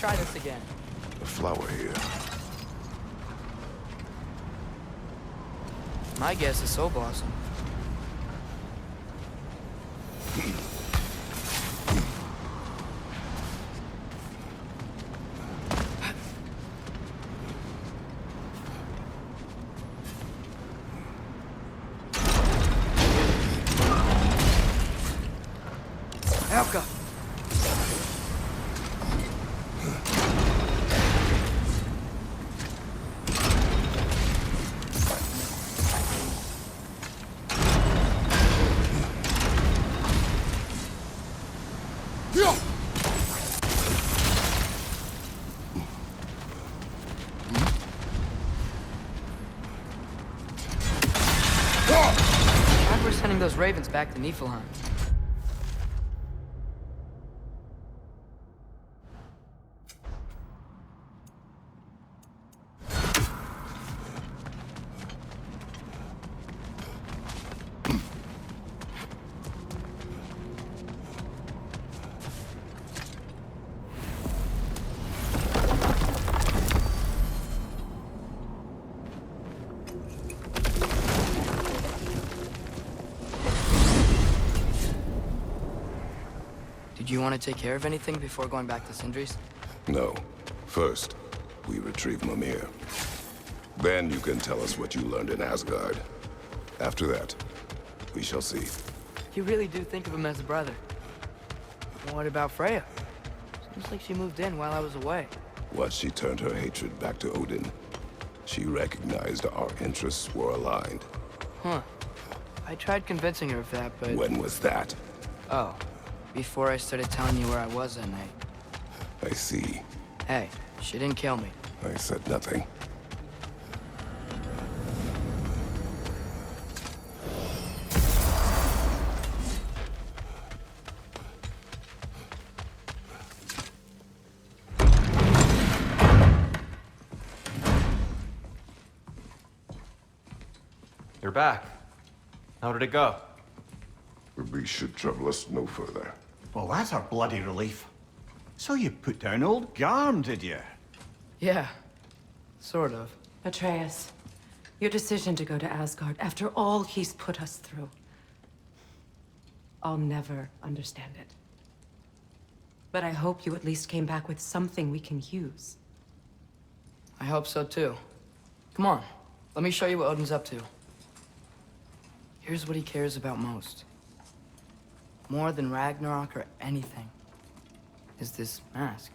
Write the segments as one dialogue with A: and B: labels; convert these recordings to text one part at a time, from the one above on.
A: try this again.
B: The flower here.
A: My guess is so blossom. Elka! Glad we're sending those ravens back to Niflheim. Did you want to take care of anything before going back to Sindri's?
B: No. First, we retrieve Mimir. Then you can tell us what you learned in Asgard. After that, we shall see.
A: You really do think of him as a brother. What about Freya? Seems like she moved in while I was away.
B: Once she turned her hatred back to Odin, she recognized our interests were aligned.
A: Huh. I tried convincing her of that, but...
B: When was that?
A: Oh. Before I started telling you where I was that night.
B: I see.
A: Hey, she didn't kill me.
B: I said nothing.
C: You're back. How did it go?
B: The beast should trouble us no further.
D: Well, that's our bloody relief. So you put down old Garm, did you?
A: Yeah. Sort of.
E: Atreus, your decision to go to Asgard after all he's put us through. I'll never understand it. But I hope you at least came back with something we can use.
A: I hope so too. Come on, let me show you what Odin's up to. Here's what he cares about most. More than Ragnarok or anything. Is this mask.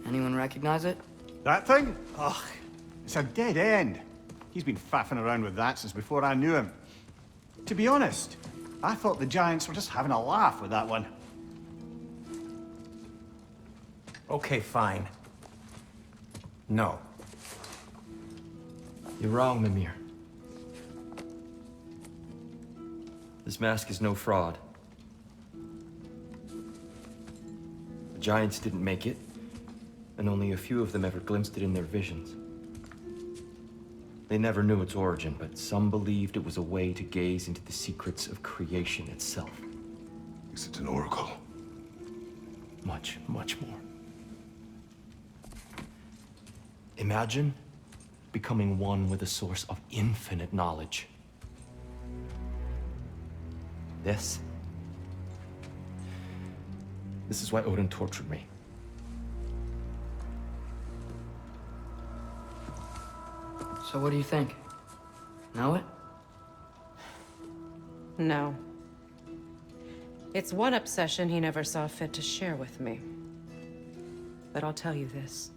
A: Anyone recognize it?
D: That thing? Ugh, it's a dead end. He's been faffing around with that since before I knew him. To be honest, I thought the Giants were just having a laugh with that one.
C: Okay, fine. No. You're wrong, Mimir. This mask is no fraud. The Giants didn't make it, and only a few of them ever glimpsed it in their visions. They never knew its origin, but some believed it was a way to gaze into the secrets of creation itself.
B: Is it an oracle?
C: Much, much more. Imagine becoming one with a source of infinite knowledge. This is why Odin tortured me.
A: So what do you think? Know it?
E: No. It's one obsession he never saw fit to share with me. But I'll tell you this.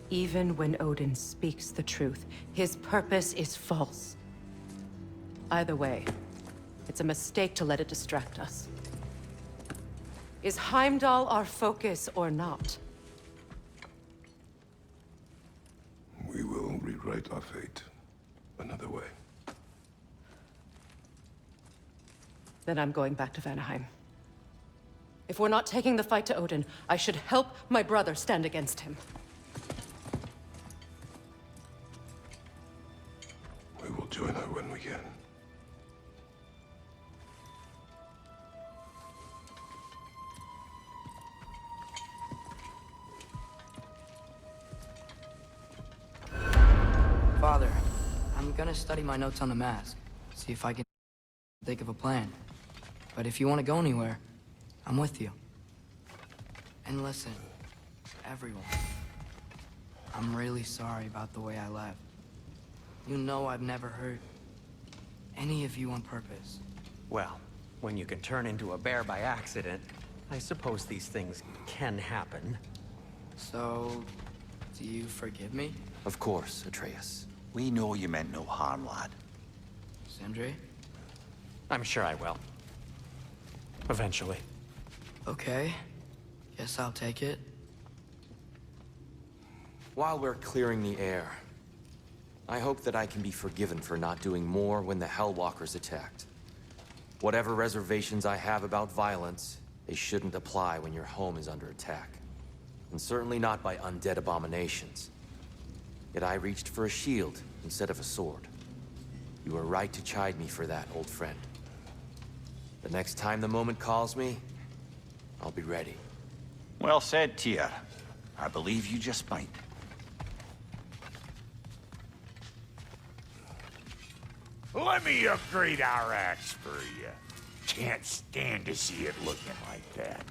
E: Even when Odin speaks the truth, his purpose is false. Either way, it's a mistake to let it distract us. Is Heimdall our focus or not?
B: We will rewrite our fate another way.
E: Then I'm going back to Vanaheim. If we're not taking the fight to Odin, I should help my brother stand against him.
B: We will join her when we can.
A: gonna study my notes on the mask, see if I can think of a plan. But if you want to go anywhere, I'm with you. And listen, everyone, I'm really sorry about the way I left. You know I've never hurt any of you on purpose.
F: Well, when you can turn into a bear by accident, I suppose these things can happen.
A: So, do you forgive me,
C: Of course, Atreus.
G: We know you meant no harm, lad.
A: Sindri?
F: I'm sure I will. Eventually.
A: Okay, guess I'll take it.
C: While we're clearing the air, I hope that I can be forgiven for not doing more when the Hellwalkers attacked. Whatever reservations I have about violence, they shouldn't apply when your home is under attack. And certainly not by undead abominations. Yet I reached for a shield instead of a sword. You were right to chide me for that, old friend. The next time the moment calls me, I'll be ready.
G: Well said, Tyr. I believe you just might.
H: Let me upgrade our axe for you. Can't stand to see it looking like that.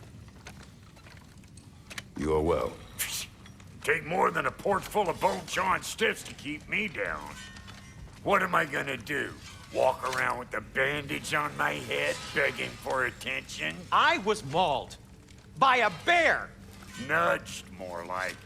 B: You are well.
H: Take more than a porch full of bone-chawing stiffs to keep me down. What am I gonna do? Walk around with a bandage on my head, begging for attention?
F: I was mauled by a bear!
H: Nudged, more like it.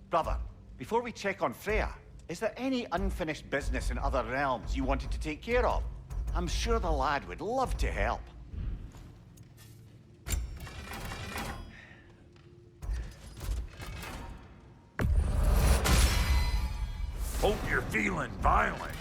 D: Brother, before we check on Freya, is there any unfinished business in other realms you wanted to take care of? I'm sure the lad would love to help.
H: Hope you're feeling violent.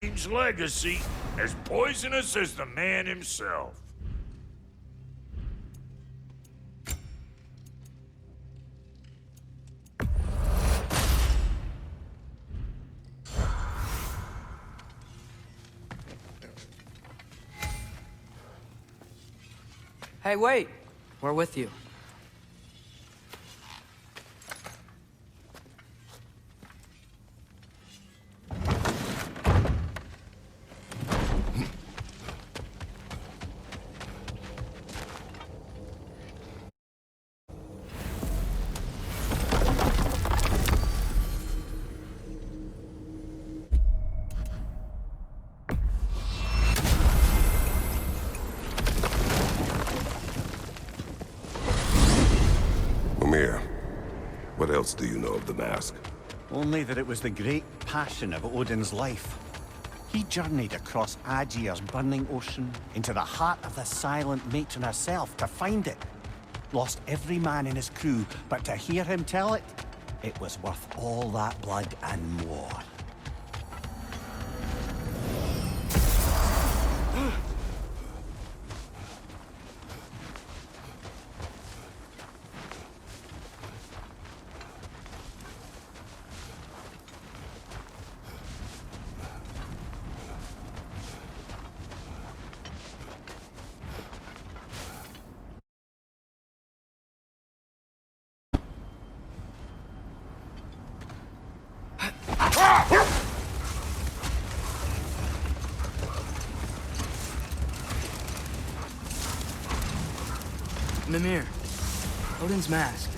H: James' legacy, as poisonous as the man himself.
A: Hey, wait! We're with you.
B: What else do you know of the mask?
D: Only that it was the great passion of Odin's life. He journeyed across Aegir's burning ocean into the heart of the silent matron herself to find it. Lost every man in his crew, but to hear him tell it, it was worth all that blood and more.
A: Mimir, Odin's mask.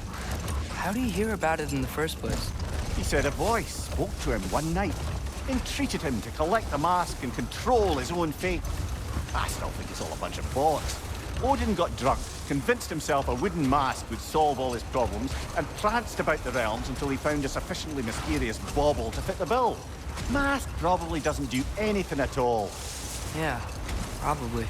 A: How do you hear about it in the first place?
D: He said a voice spoke to him one night, entreated him to collect the mask and control his own fate. I still think it's all a bunch of bollocks. Odin got drunk, convinced himself a wooden mask would solve all his problems, and pranced about the realms until he found a sufficiently mysterious bauble to fit the bill. Mask probably doesn't do anything at all.
A: Yeah, probably.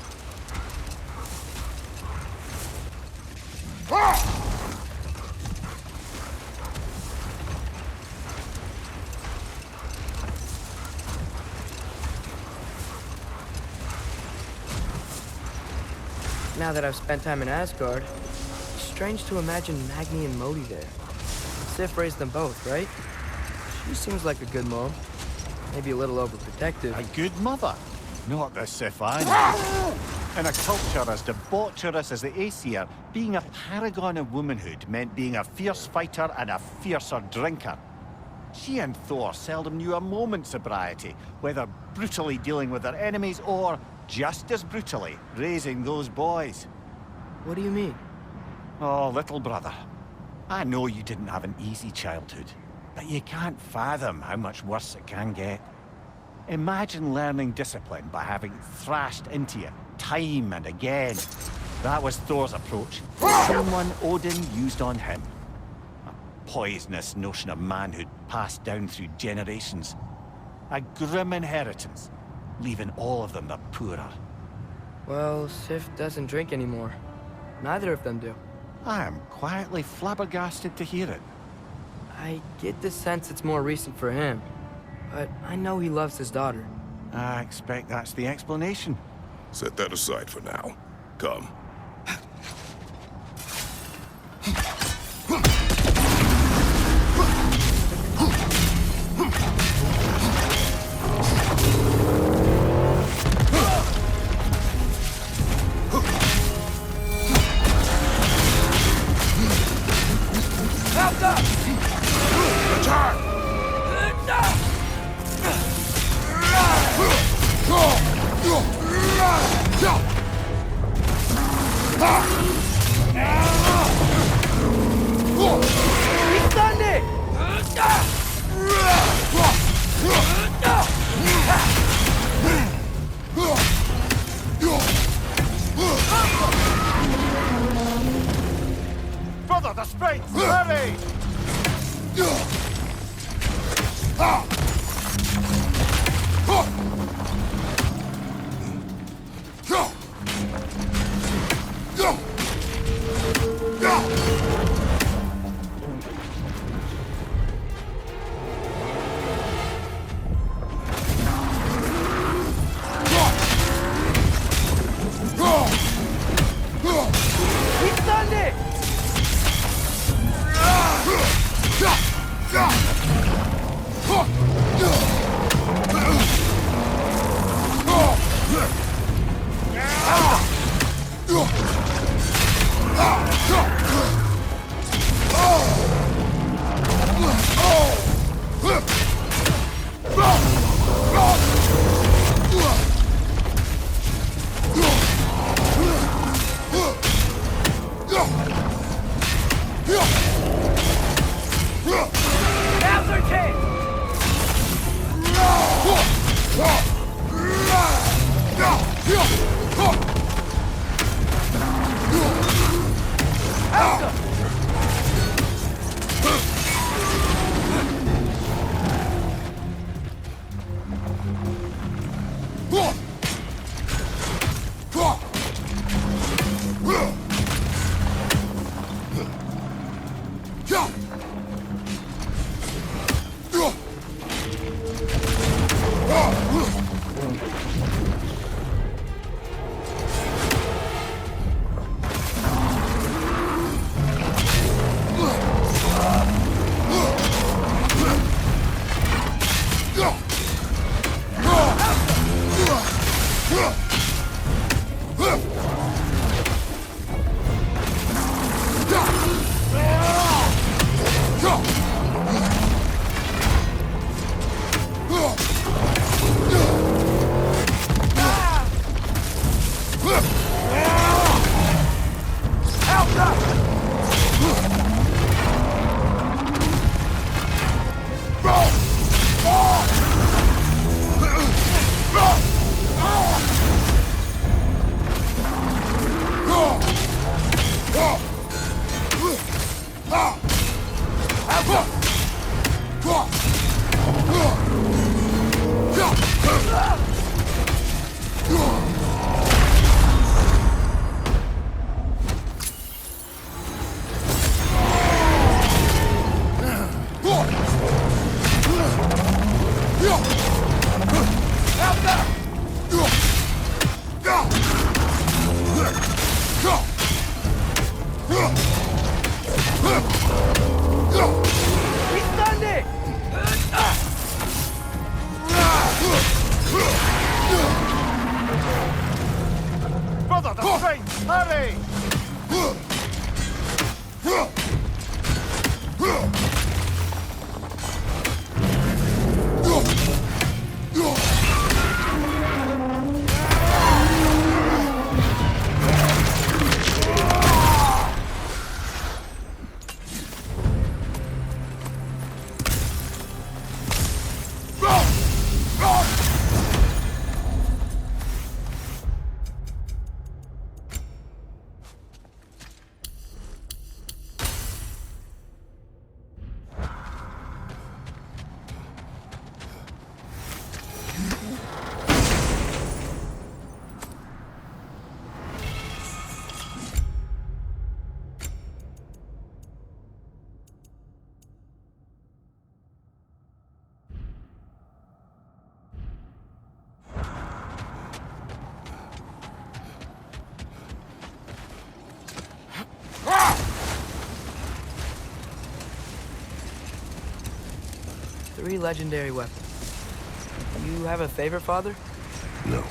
A: Now that I've spent time in Asgard, it's strange to imagine Magni and Modi there. Sif raised them both, right? She seems like a good mom. Maybe a little overprotective.
D: A good mother, not the Sif I know. In a culture as debaucherous as the Aesir, being a paragon of womanhood meant being a fierce fighter and a fiercer drinker. She and Thor seldom knew a moment's sobriety, whether brutally dealing with their enemies or, just as brutally, raising those boys.
A: What do you mean?
D: Oh, little brother. I know you didn't have an easy childhood, but you can't fathom how much worse it can get. Imagine learning discipline by having thrashed into you, time and again. That was Thor's approach. The same one Odin used on him. A poisonous notion of manhood passed down through generations. A grim inheritance, leaving all of them the poorer.
A: Well, Sif doesn't drink anymore. Neither of them do.
D: I am quietly flabbergasted to hear it.
A: I get the sense it's more recent for him, but I know he loves his daughter.
D: I expect that's the explanation.
B: Set that aside for now. Come.
D: Brother, the sprite! Hurry! Brother, the train! Hurry!
A: Three legendary weapons. You have a favorite, Father?
B: No.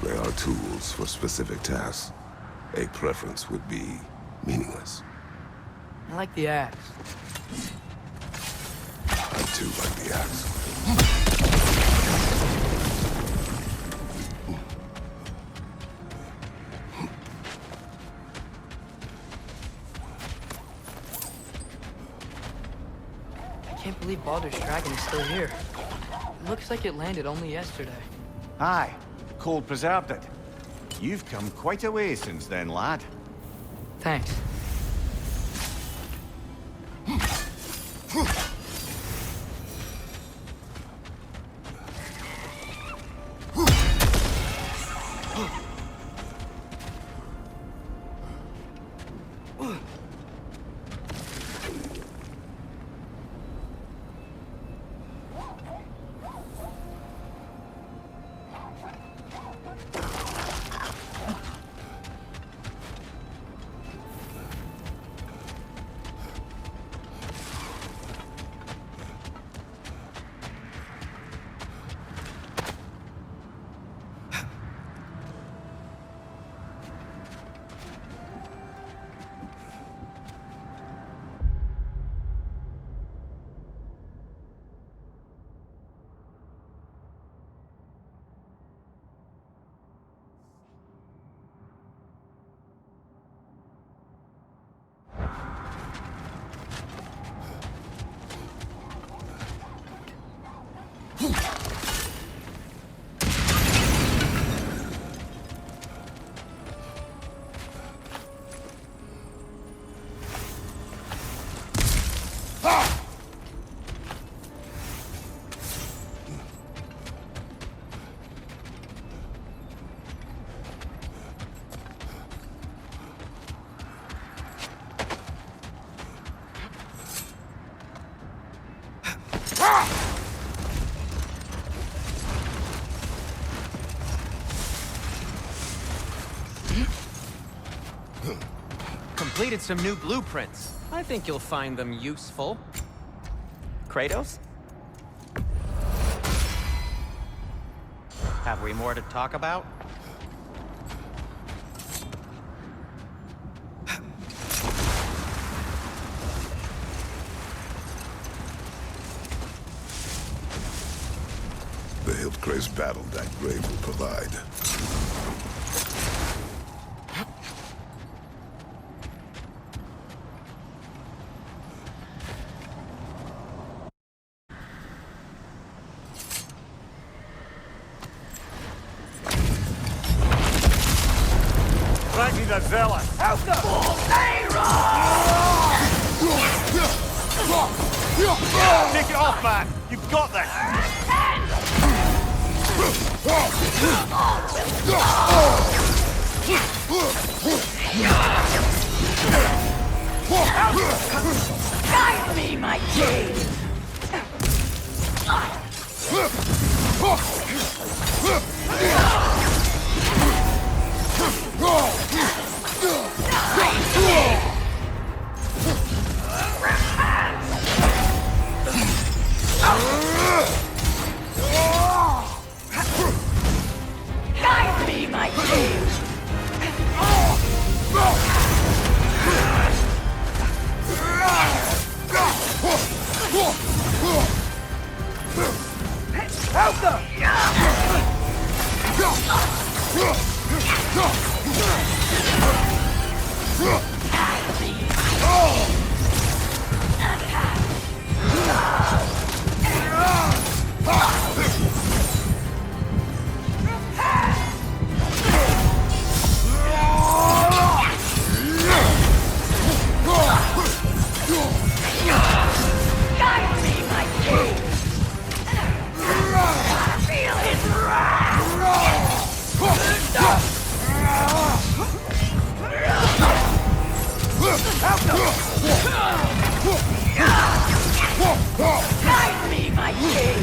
B: They are tools for specific tasks. A preference would be meaningless.
A: I like the axe.
B: I too like the axe.
A: I can't believe Baldur's Dragon is still here. It looks like it landed only yesterday.
D: Aye, cold preserved it. You've come quite a way since then, lad.
A: Thanks.
F: Completed some new blueprints. I think you'll find them useful. Kratos? Have we more to talk about?
B: The Hildcrace battle that grave will provide.
D: Raggy the Zealot!
A: Out the
D: Take it off, man! You've got this!
I: Guide me, my king! Guide me, my king! Help them! Guide me, my king! Feel his wrath! Guide me, my king!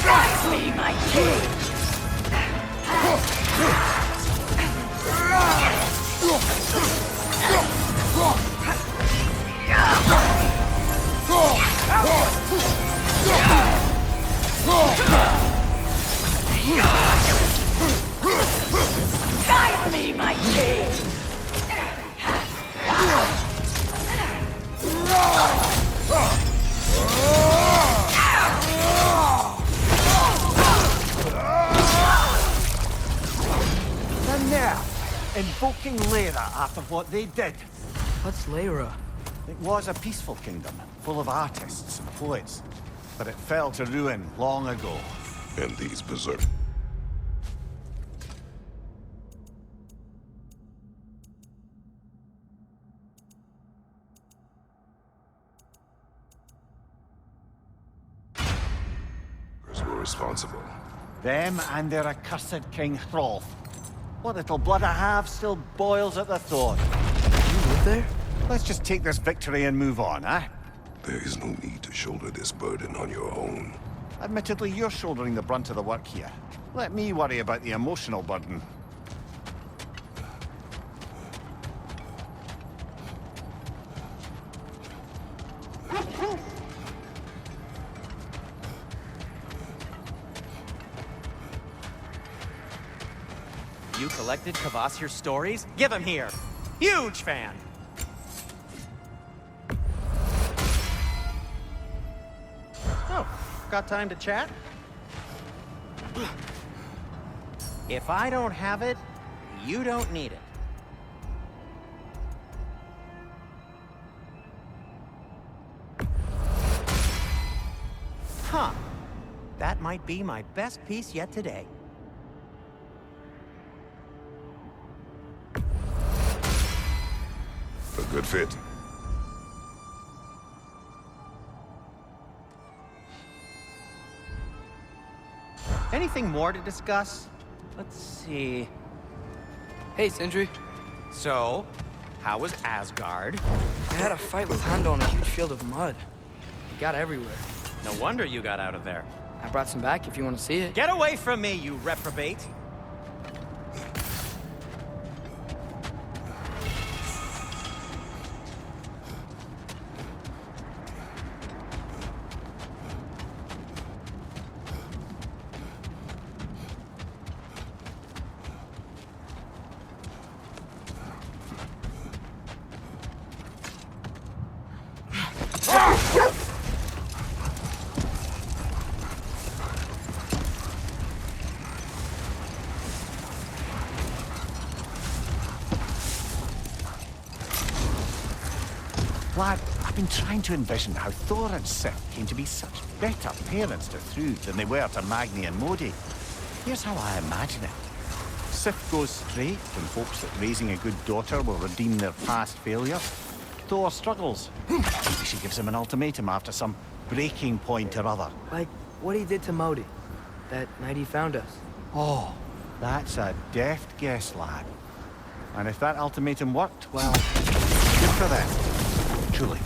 I: Guide me, my king! Guide me, my king!
D: And now, invoking Lyra after what they did.
A: What's Lyra?
D: It was a peaceful kingdom, full of artists and poets. But it fell to ruin long ago.
B: And these berserk. Were responsible.
D: Them and their accursed King Hrolf. What little blood I have still boils at the thought.
A: You live there?
D: Let's just take this victory and move on, eh?
B: There is no need to shoulder this burden on your own.
D: Admittedly, you're shouldering the brunt of the work here. Let me worry about the emotional burden.
F: You collected Kvasir's stories? Give him here! Huge fan! Oh, got time to chat? If I don't have it, you don't need it. Huh. That might be my best piece yet today.
B: A good fit.
F: Anything more to discuss? Let's see.
A: Hey, Sindri.
F: So, how was Asgard?
A: I had a fight with Hondo on a huge field of mud. It got everywhere.
F: No wonder you got out of there.
A: I brought some back if you want to see it.
F: Get away from me, you reprobate!
D: Lad, I've been trying to envision how Thor and Sif came to be such better parents to Thrud than they were to Magni and Modi. Here's how I imagine it. Sif goes straight and hopes that raising a good daughter will redeem their past failures. Thor struggles. Maybe she gives him an ultimatum after some breaking point or other.
A: Like what he did to Modi, that night he found us.
D: Oh, that's a deft guess, lad. And if that ultimatum worked, well, good for them. Truly.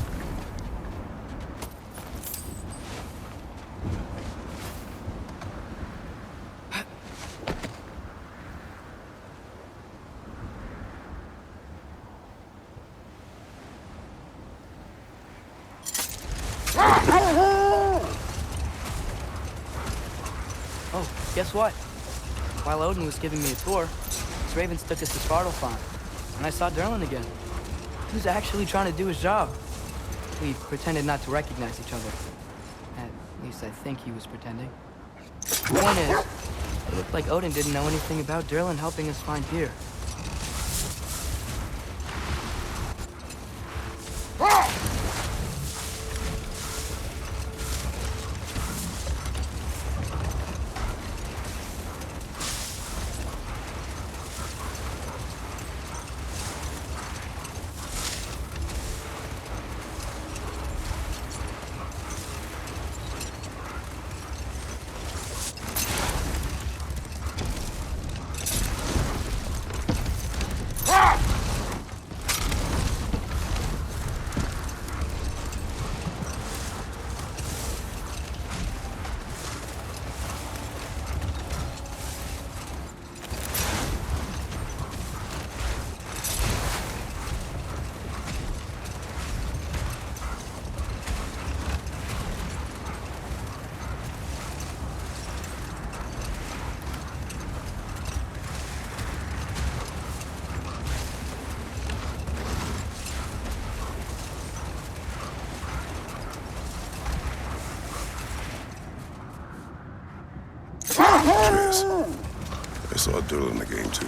A: Oh, guess what? While Odin was giving me a tour, his ravens took us to Svartalfheim, and I saw Durlin again. He was actually trying to do his job. We pretended not to recognize each other. At least I think he was pretending. The point is, it looked like Odin didn't know anything about Durlin helping us find Tyr.
B: Atreus. I saw Durlin in the game too.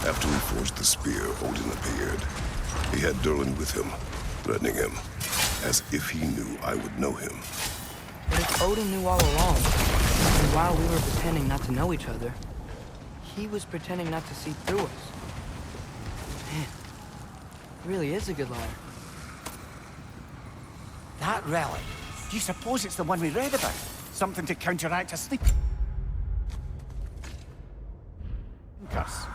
B: After we forged the spear, Odin appeared. He had Durlin with him, threatening him, as if he knew I would know him.
A: But if Odin knew all along, and while we were pretending not to know each other, he was pretending not to see through us. Man, he really is a good liar.
D: That relic? Do you suppose it's the one we read about? Something to counteract a sleep curse.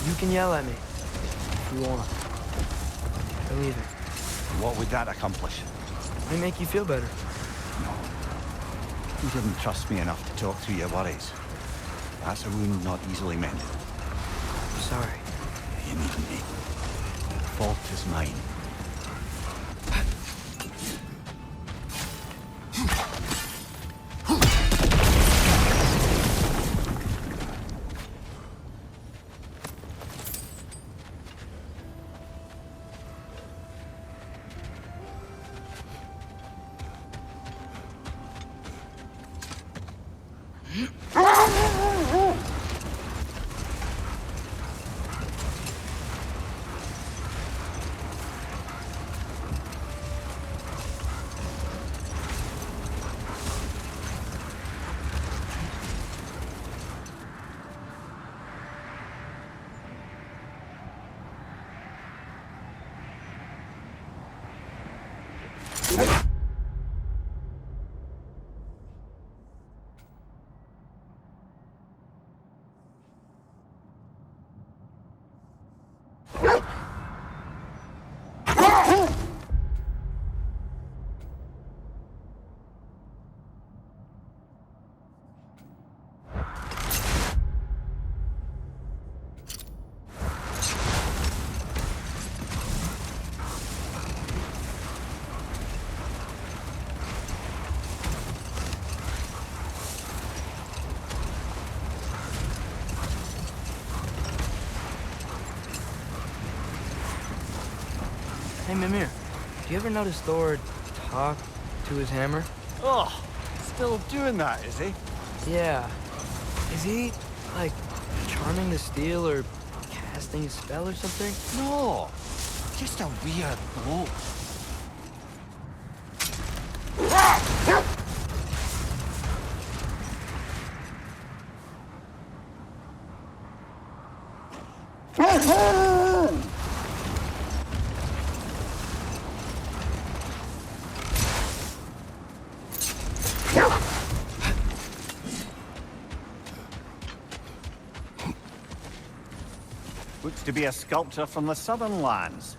A: You can yell at me if you want. Believe it.
D: What would that accomplish?
A: May make you feel better.
D: No. You didn't trust me enough to talk through your worries. That's a wound not easily mended.
A: I'm sorry.
D: You needn't be. The fault is mine.
A: Hey, Mimir, do you ever notice Thor talk to his hammer?
D: Oh, still doing that, is he?
A: Yeah. Is he, like, charming the steel or casting a spell or something?
D: No, just a weird bloke. Looks to be a sculptor from the southern lands.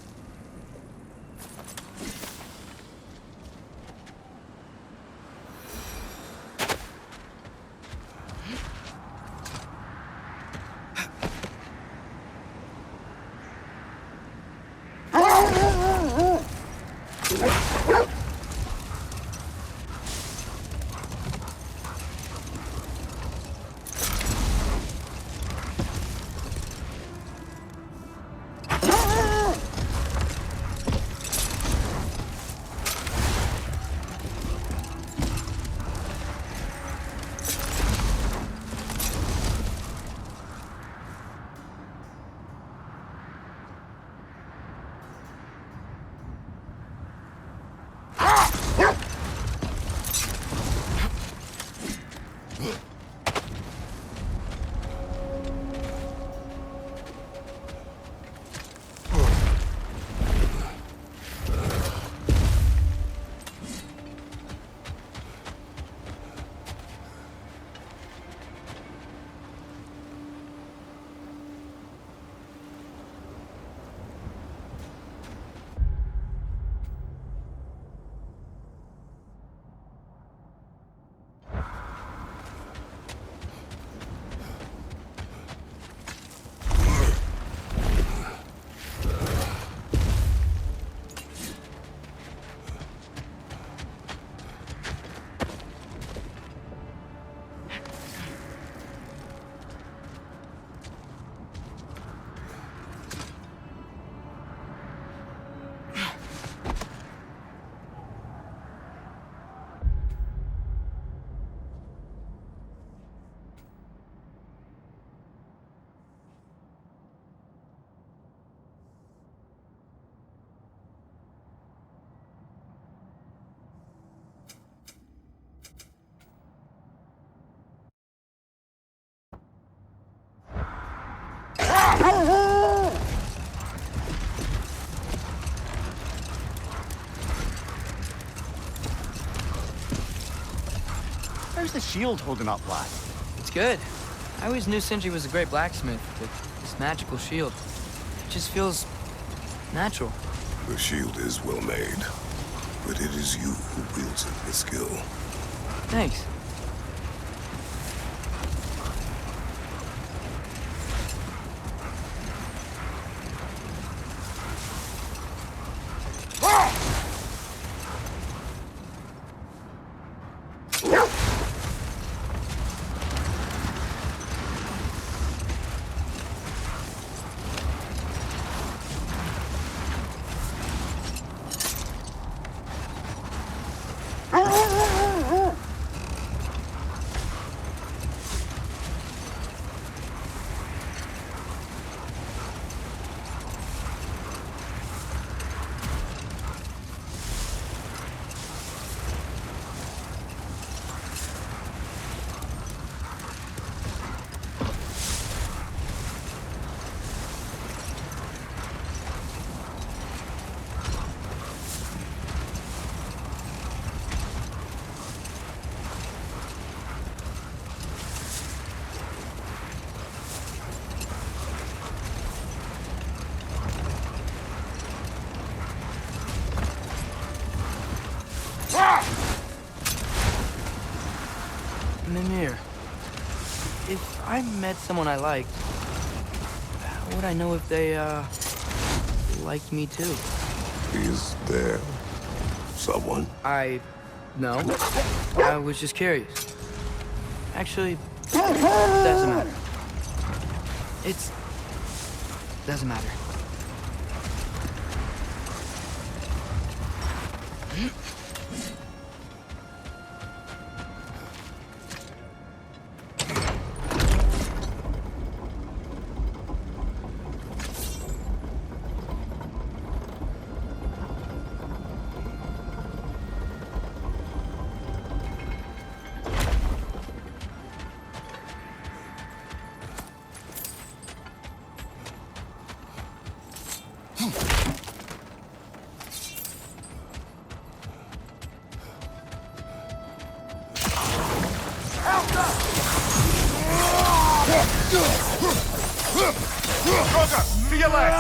D: How's the shield holding up, lad?
A: It's good. I always knew Sindri was a great blacksmith, but this magical shield, it just feels natural.
B: The shield is well made, but it is you who wields it with skill.
A: Thanks. I met someone I liked, how would I know if they, liked me too?
B: Is there someone?
A: No. I was just curious. Actually, doesn't matter. Doesn't matter.
G: Roger, to your left!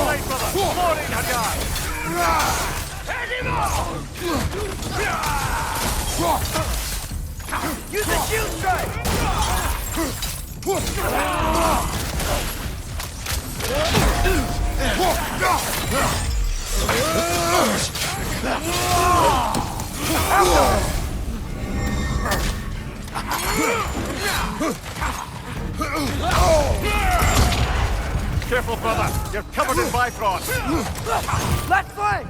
G: Right, brother! Morning, Hagar!
I: Use the shield strike!
G: Careful, brother! You're covered in Bifrost!
I: Left flank!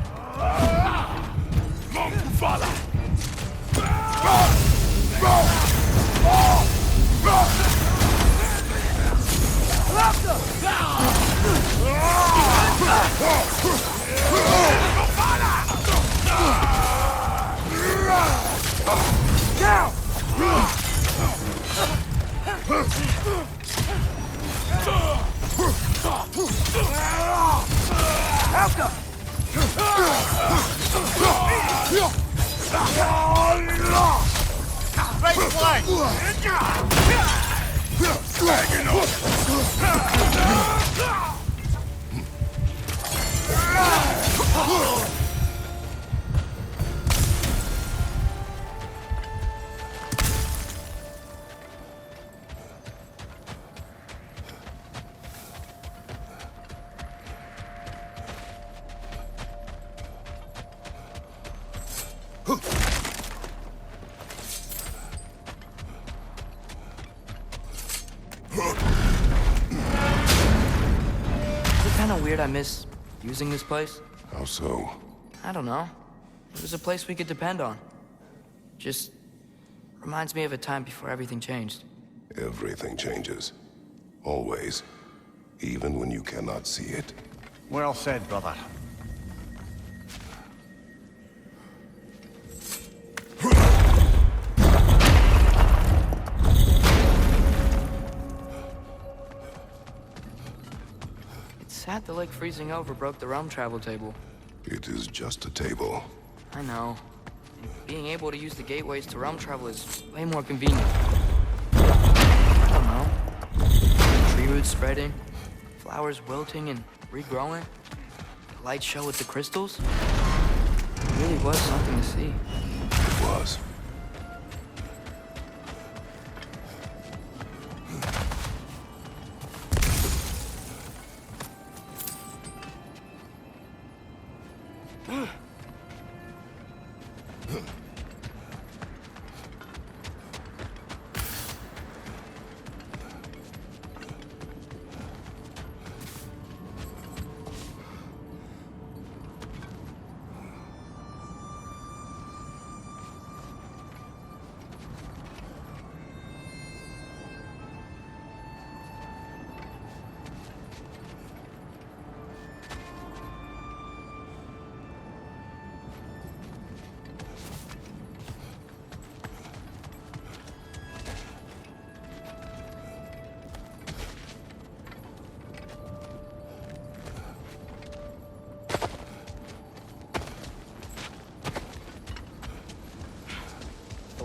G: Right flank!
A: Is it kind of weird I miss using this place?
B: How so?
A: I don't know. It was a place we could depend on. Just reminds me of a time before everything changed.
B: Everything changes. Always. Even when you cannot see it.
D: Well said, brother.
A: It's sad the lake freezing over broke the realm travel table.
B: It is just a table.
A: I know. And being able to use the gateways to realm travel is way more convenient. I don't know. Tree roots spreading, flowers wilting and regrowing, the light show with the crystals. It really was something to see.
B: It was.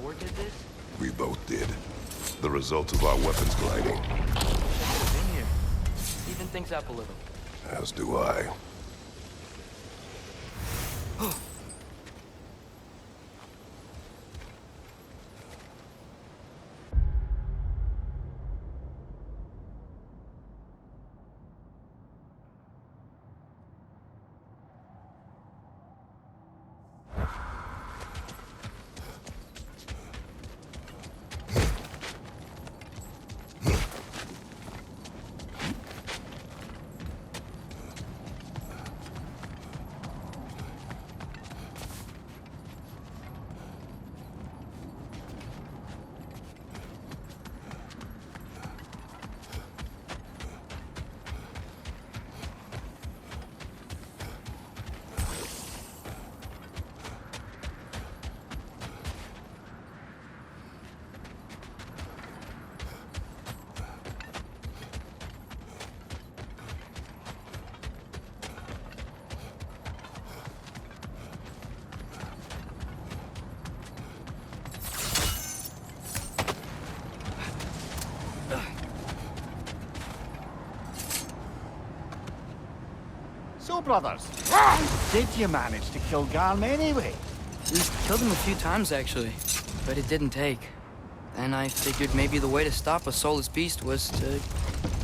A: Thor did this?
B: We both did. The result of our weapons gliding.
A: I should have been here. Even things up a little.
B: As do I.
D: So, brothers, how did you manage to kill Garm anyway?
A: We killed him a few times, actually, but it didn't take. And I figured maybe the way to stop a soulless beast was to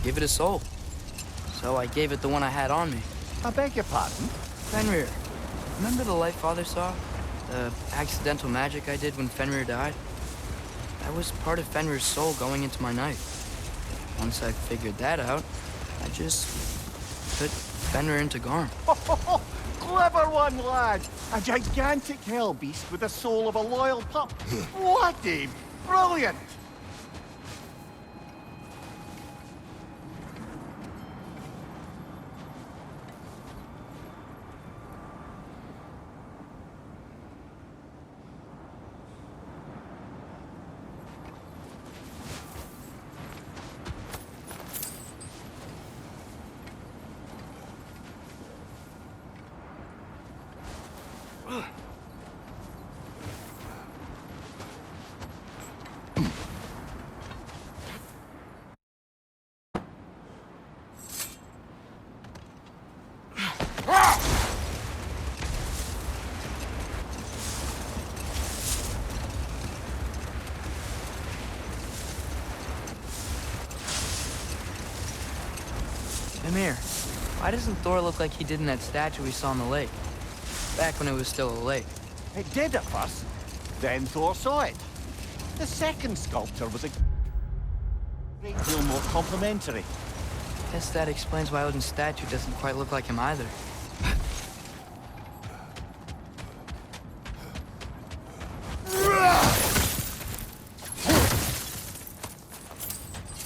A: give it a soul. So I gave it the one I had on me.
D: I beg your pardon?
A: Fenrir. Remember the light Father saw? The accidental magic I did when Fenrir died? That was part of Fenrir's soul going into my knife. Once I figured that out, I just put Fenrir into Garm.
D: Clever one, lad! A gigantic hell beast with the soul of a loyal pup. What a brilliant!
A: Mimir, why doesn't Thor look like he did in that statue we saw in the lake? Back when it was still a lake.
D: It did at first. Then Thor saw it. The second sculpture was a great deal more complimentary.
A: Guess that explains why Odin's statue doesn't quite look like him either.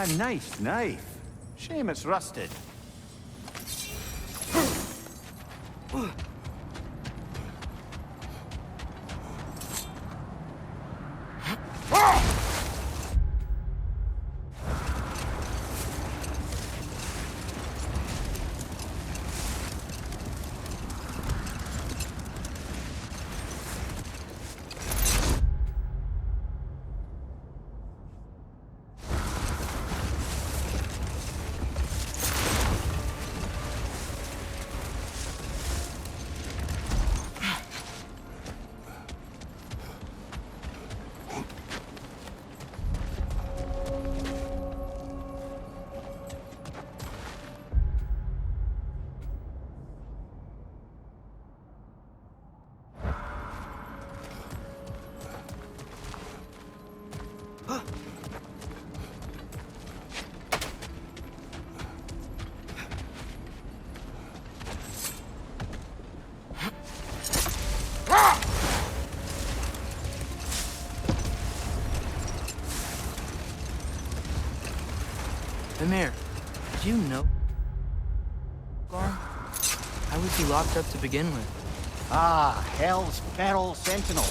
D: A nice knife. Shame it's rusted.
A: Mimir, did you know Garm? How was he locked up to begin with?
D: Ah, Hell's feral sentinel.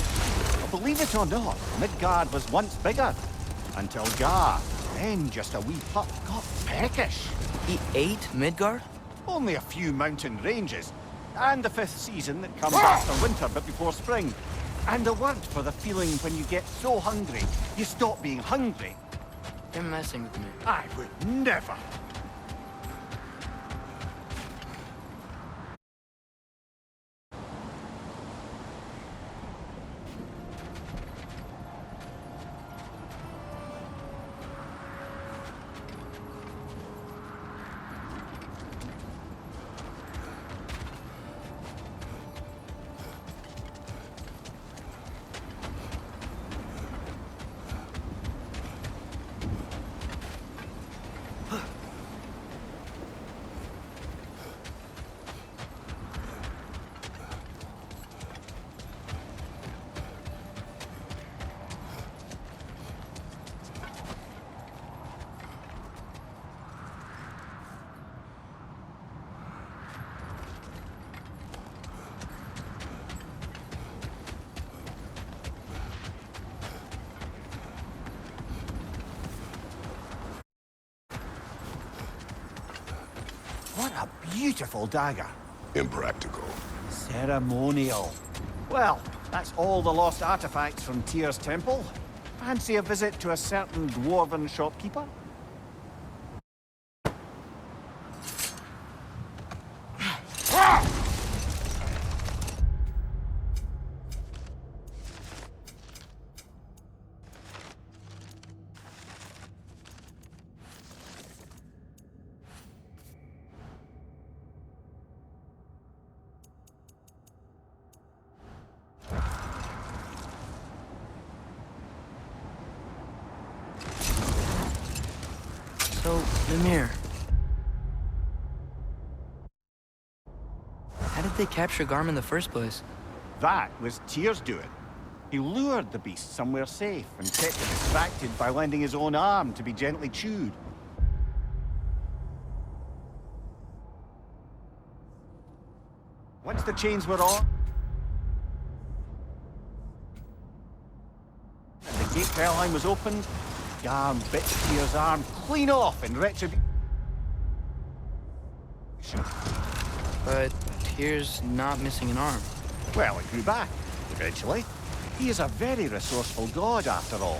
D: Well, believe it or not, Midgard was once bigger. Until Gar, then just a wee pup, got peckish.
A: He ate Midgard?
D: Only a few mountain ranges. And the fifth season that comes after winter but before spring. And a word for the feeling when you get so hungry, you stop being hungry.
A: You're messing with me.
D: I would never. What a beautiful dagger.
B: Impractical.
D: Ceremonial. Well, that's all the lost artifacts from Tyr's temple. Fancy a visit to a certain dwarven shopkeeper?
A: So, Mimir. How did they capture Garm in the first place?
D: That was Tyr's doing. He lured the beast somewhere safe and kept it distracted by lending his own arm to be gently chewed. Once the chains were on, and the gate to Helheim was opened, Garm bit Tyr's arm clean off in retribution.
A: But Tyr's not missing an arm.
D: Well, it grew back, eventually. He is a very resourceful god, after all.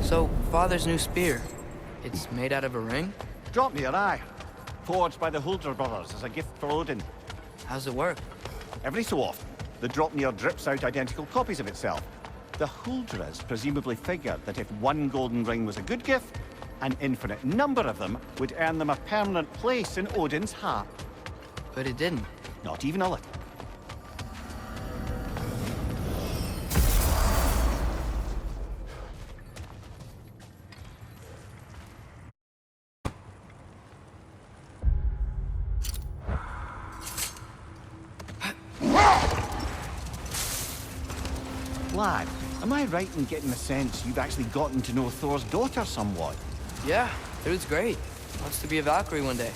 A: So, Father's new spear. It's made out of a ring?
D: Drop me your eye. Forged by the Huldra brothers as a gift for Odin.
A: How's it work?
D: Every so often, the Dropnir drips out identical copies of itself. The Huldras presumably figured that if one golden ring was a good gift, an infinite number of them would earn them a permanent place in Odin's heart.
A: But it didn't.
D: Not even a little. Lad, am I right in getting the sense you've actually gotten to know Thor's daughter somewhat?
A: Yeah, dude's great. Wants to be a Valkyrie one day.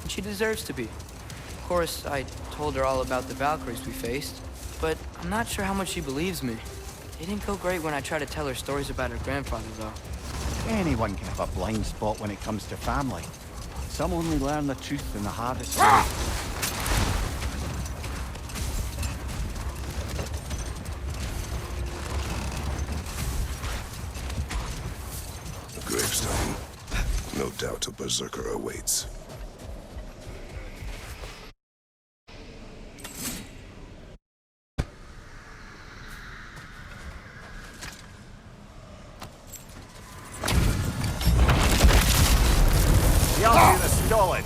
A: and she deserves to be. Of course, I told her all about the Valkyries we faced, but I'm not sure how much she believes me. It didn't go great when I tried to tell her stories about her grandfather, though.
D: Anyone can have a blind spot when it comes to family. Some only learn the truth in the hardest way.
B: A gravestone. No doubt a berserker awaits.
D: I'll do the stolid.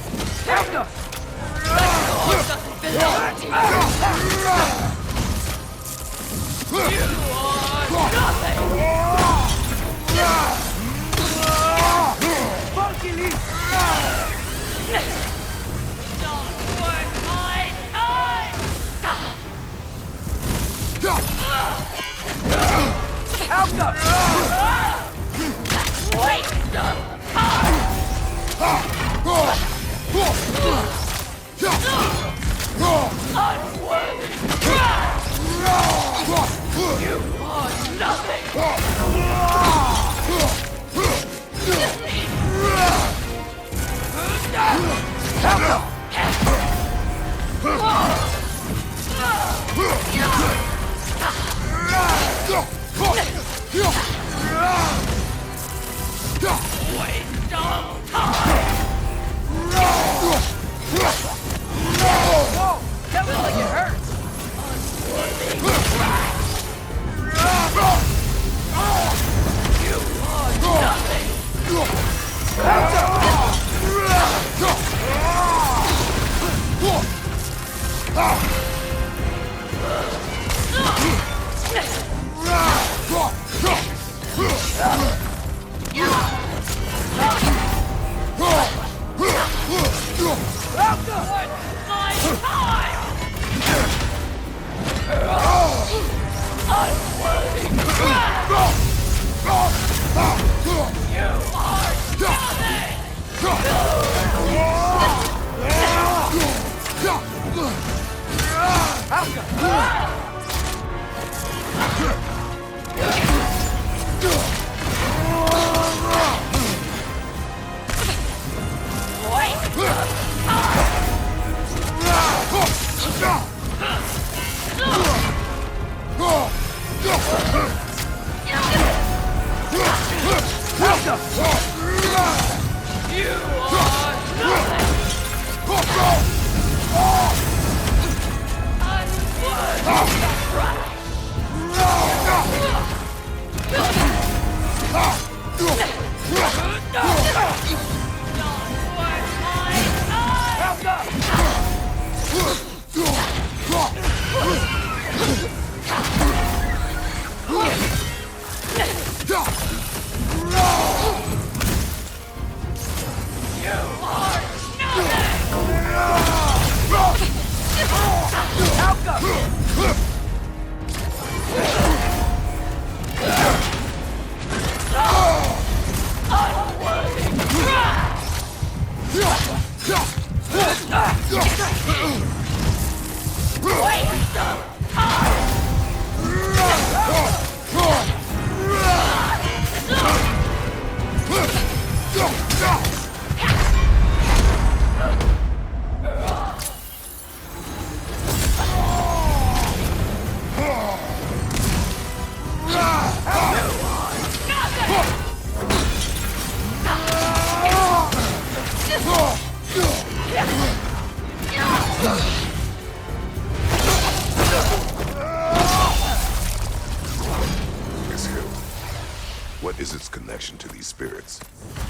B: What is its connection to these spirits?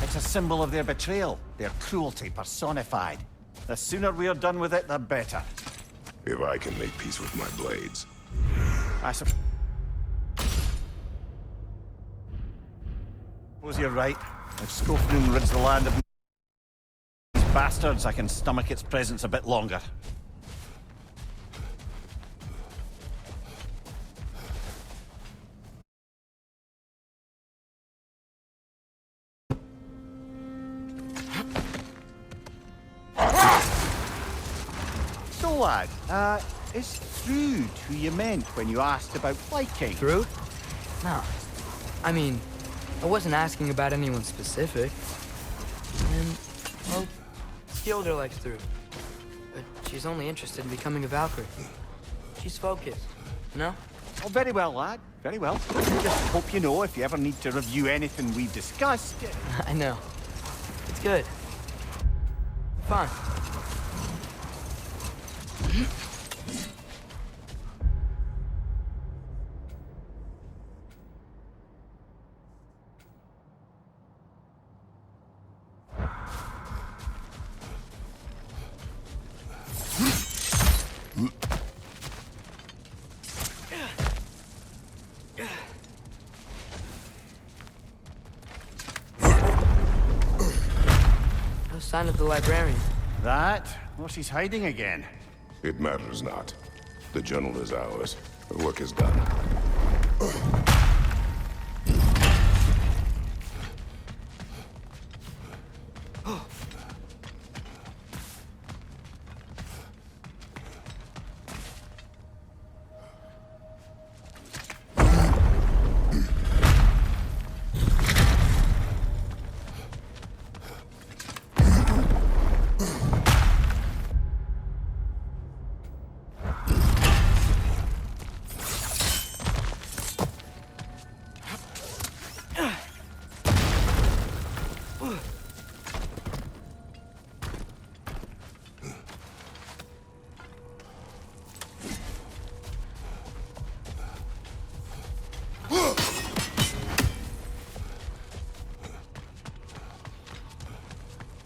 D: It's a symbol of their betrayal, their cruelty personified. The sooner we're done with it, the better.
B: If I can make peace with my blades.
D: I suppose you're right. If Skofnum rids the land of these bastards, I can stomach its presence a bit longer. lad. Is Thrude who you meant when you asked about Viking?
A: Through? No. I mean, I wasn't asking about anyone specific. And, well, Skilder likes Through. But she's only interested in becoming a Valkyrie. She's focused, you know?
D: Oh, very well, lad. Very well. Just hope you know if you ever need to review anything we've discussed.
A: I know. It's good. Fun. No sign of the librarian.
D: That? What's he's hiding again?
B: It matters not. The journal is ours. The work is done.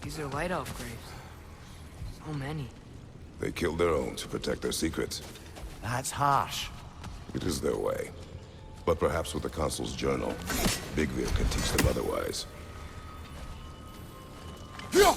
A: These are Light Elf graves. So many.
B: They killed their own to protect their secrets.
D: That's harsh.
B: It is their way. But perhaps with the Consul's journal, Bigvir can teach them otherwise. Go!